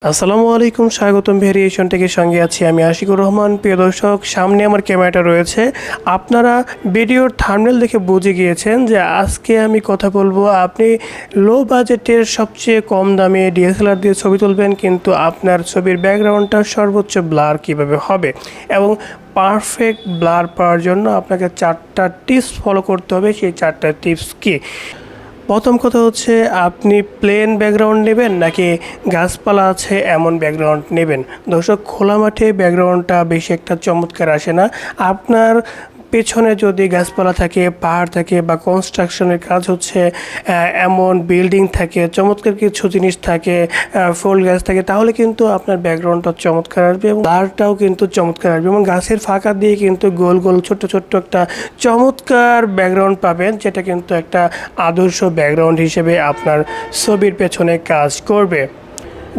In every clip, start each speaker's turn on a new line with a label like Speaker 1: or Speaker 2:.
Speaker 1: আসসালামু আলাইকুম, স্বাগতম ভেরিয়েশন থেকে। সঙ্গে আছি আমি আশিকুর রহমান। প্রিয় দর্শক, সামনে আমার ক্যামেরাটা রয়েছে। আপনারা ভিডিওর থাম্বনেল দেখে বুঝে গিয়েছেন যে আজকে আমি কথা বলবো আপনি লো বাজেটের সবচেয়ে কম দামে ডিএসএলআর দিয়ে ছবি তুলবেন, কিন্তু আপনার ছবির ব্যাকগ্রাউন্ডটা সর্বোচ্চ ব্লার কিভাবে হবে এবং পারফেক্ট ব্লার পাওয়ার জন্য আপনাকে 4টা টিপস ফলো করতে হবে। সেই 4টা টিপস কি? প্রথম কথা হচ্ছে, আপনি প্লেন ব্যাকগ্রাউন্ড নেবেন নাকি গাছপালা আছে এমন ব্যাকগ্রাউন্ড নেবেন। দর্শক, খোলা মাঠে ব্যাকগ্রাউন্ডটা বেশি একটা চমৎকার আসে না। আপনার পেছনে যদি গাছপালা থাকে, পাহাড় থাকে বা কনস্ট্রাকশনের কাজ হচ্ছে এমন বিল্ডিং থাকে, চমৎকার কিছু জিনিস থাকে, ফুল গাছ থাকে, তাহলে কিন্তু আপনার ব্যাকগ্রাউন্ডটা চমৎকার আসবে এবং ব্লারটাও কিন্তু চমৎকার আসবে এবং গাছের ফাঁকা দিয়ে কিন্তু গোল গোল ছোট্ট ছোট্ট একটা চমৎকার ব্যাকগ্রাউন্ড পাবেন, যেটা কিন্তু একটা আদর্শ ব্যাকগ্রাউন্ড হিসেবে আপনার ছবির পেছনে কাজ করবে।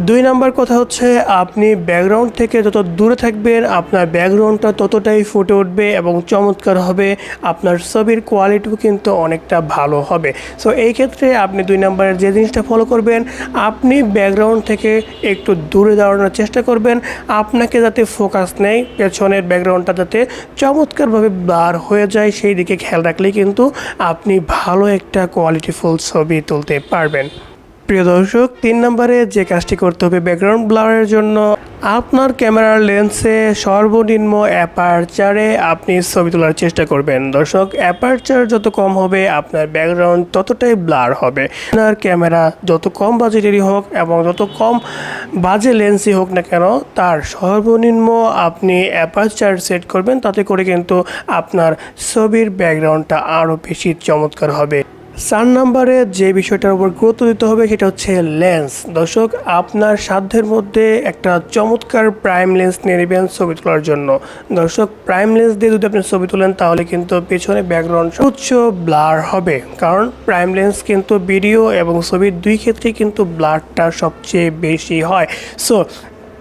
Speaker 1: 2 নম্বর কথা হচ্ছে, আপনি ব্যাকগ্রাউন্ড থেকে যত দূরে থাকবেন আপনার ব্যাকগ্রাউন্ডটা ততটাই ফুটে উঠবে এবং চমৎকার হবে। আপনার ছবির কোয়ালিটিও কিন্তু অনেকটা ভালো হবে। সো এই ক্ষেত্রে আপনি 2 নম্বরের যে জিনিসটা ফলো করবেন, আপনি ব্যাকগ্রাউন্ড থেকে একটু দূরে দাঁড়ানোর চেষ্টা করবেন। আপনাকে যাতে ফোকাস নেয়, পেছনের ব্যাকগ্রাউন্ডটা যাতে চমৎকারভাবে ব্লার হয়ে যায়, সেই দিকে খেয়াল রাখলেই কিন্তু আপনি ভালো একটা কোয়ালিটিফুল ছবি তুলতে পারবেন। প্রিয় দর্শক, 3 নম্বরে যে কাজটি করতে হবে ব্যাকগ্রাউন্ড ব্লারের জন্য, আপনার ক্যামেরার লেন্সে সর্বনিম্ন অ্যাপারচারে আপনি ছবি তোলার চেষ্টা করবেন। দর্শক, অ্যাপারচার যত কম হবে আপনার ব্যাকগ্রাউন্ড ততটাই ব্লার হবে। আপনার ক্যামেরা যত কম বাজেটেরই হোক এবং যত কম বাজে লেন্সই হোক না কেন, তার সর্বনিম্ন আপনি অ্যাপারচার সেট করবেন, তাতে করে কিন্তু আপনার ছবির ব্যাকগ্রাউন্ডটা আরও বেশি চমৎকার হবে। 4 নম্বরে যে বিষয়টার উপর গুরুত্ব দিতে হবে সেটা হচ্ছে লেন্স। দর্শক, আপনার সাধ্যের মধ্যে একটা চমৎকার প্রাইম লেন্স নিয়ে নেবেন ছবি তোলার জন্য। দর্শক, প্রাইম লেন্স দিয়ে যদি আপনি ছবি তোলেন তাহলে কিন্তু পেছনে ব্যাকগ্রাউন্ড উচ্চ ব্লার হবে, কারণ প্রাইম লেন্স কিন্তু ভিডিও এবং ছবির দুই ক্ষেত্রেই কিন্তু ব্লারটা সবচেয়ে বেশি হয়। সো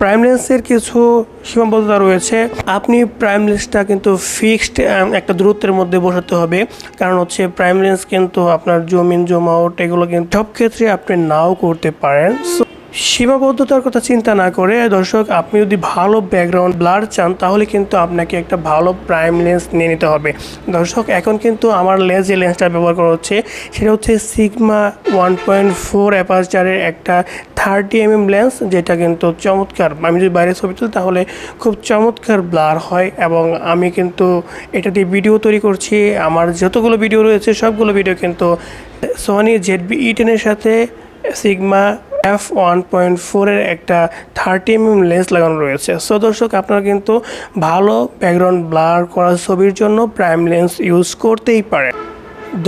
Speaker 1: প্রাইম লেন্সের কিছু সীমাবদ্ধতা রয়েছে। আপনি প্রাইম লেন্সটা কিন্তু ফিক্সড একটা দূরত্বের মধ্যে বসাতে হবে, কারণ হচ্ছে প্রাইম লেন্স কিন্তু আপনার জুম ইন জুম আউট এগুলো কিন্তু সব ক্ষেত্রে আপনি নাও করতে পারেন। সো সীমাবদ্ধতার কথা চিন্তা না করে দর্শক, আপনি যদি ভালো ব্যাকগ্রাউন্ড ব্লার চান তাহলে কিন্তু আপনাকে একটা ভালো প্রাইম লেন্স নিয়ে নিতে হবে। দর্শক, এখন কিন্তু আমার যে লেন্সটা ব্যবহার করা হচ্ছে সেটা হচ্ছে সিগমা 1.4 অ্যাপারচারের একটা 30mm লেন্স, যেটা কিন্তু চমৎকার। আমি যদি বাইরে ছবি তুলি তাহলে খুব চমৎকার ব্লার হয় এবং আমি কিন্তু এটা দিয়ে ভিডিও তৈরি করছি। আমার যতগুলো ভিডিও রয়েছে সবগুলো ভিডিও কিন্তু সনি ZV-E10 এর সাথে সিগমা f1.4 এর একটা 30mm লেন্স লাগানো রয়েছে। সো দর্শক, আপনারা কিন্তু ভালো ব্যাকগ্রাউন্ড ব্লার করা ছবির জন্য প্রাইম লেন্স ইউজ করতেই পারেন।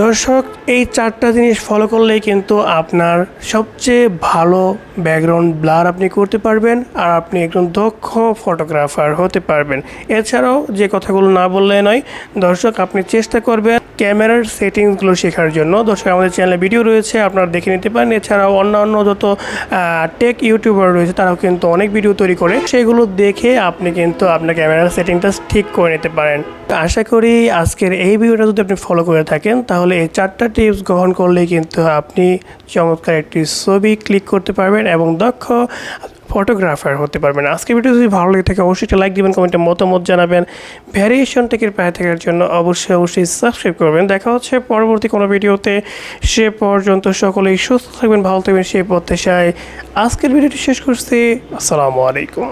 Speaker 1: দর্শক, এই 4টা জিনিস ফলো করলেই কিন্তু আপনার সবচেয়ে ভালো ব্যাকগ্রাউন্ড ব্লার আপনি করতে পারবেন আর আপনি একজন দক্ষ ফটোগ্রাফার হতে পারবেন। এছাড়াও যে কথাগুলো না বললে নয়, দর্শক, আপনি চেষ্টা করবেন ক্যামেরার সেটিংসগুলো শেখার জন্য। দর্শক, আমাদের চ্যানেলে ভিডিও রয়েছে, আপনারা দেখে নিতে পারেন। এছাড়াও অন্যান্য যত টেক ইউটিউবার রয়েছে তারাও কিন্তু অনেক ভিডিও তৈরি করে, সেগুলো দেখে আপনি কিন্তু আপনার ক্যামেরার সেটিংটা ঠিক করে নিতে পারেন। আশা করি আজকের এই ভিডিওটা যদি আপনি ফলো করে থাকেন তাহলে এই 4টা টিপস গ্রহণ করলেই কিন্তু আপনি চমৎকার একটি ছবি ক্লিক করতে পারবেন এবং দক্ষ ফটোগ্রাফার হতে পারবেন। আজকের ভিডিও যদি ভালো লেগে থাকে অবশ্যই একটা লাইক দিবেন, কমেন্টে মতামত জানাবেন। ভ্যারিয়েশন টেকের পায়ে থাকার জন্য অবশ্যই সাবস্ক্রাইব করবেন। দেখা হচ্ছে পরবর্তী কোনো ভিডিওতে। সে পর্যন্ত সকলেই সুস্থ থাকবেন, ভালো থাকবেন, সেই প্রত্যাশায় আজকের ভিডিওটি শেষ করছি। আসসালামু আলাইকুম।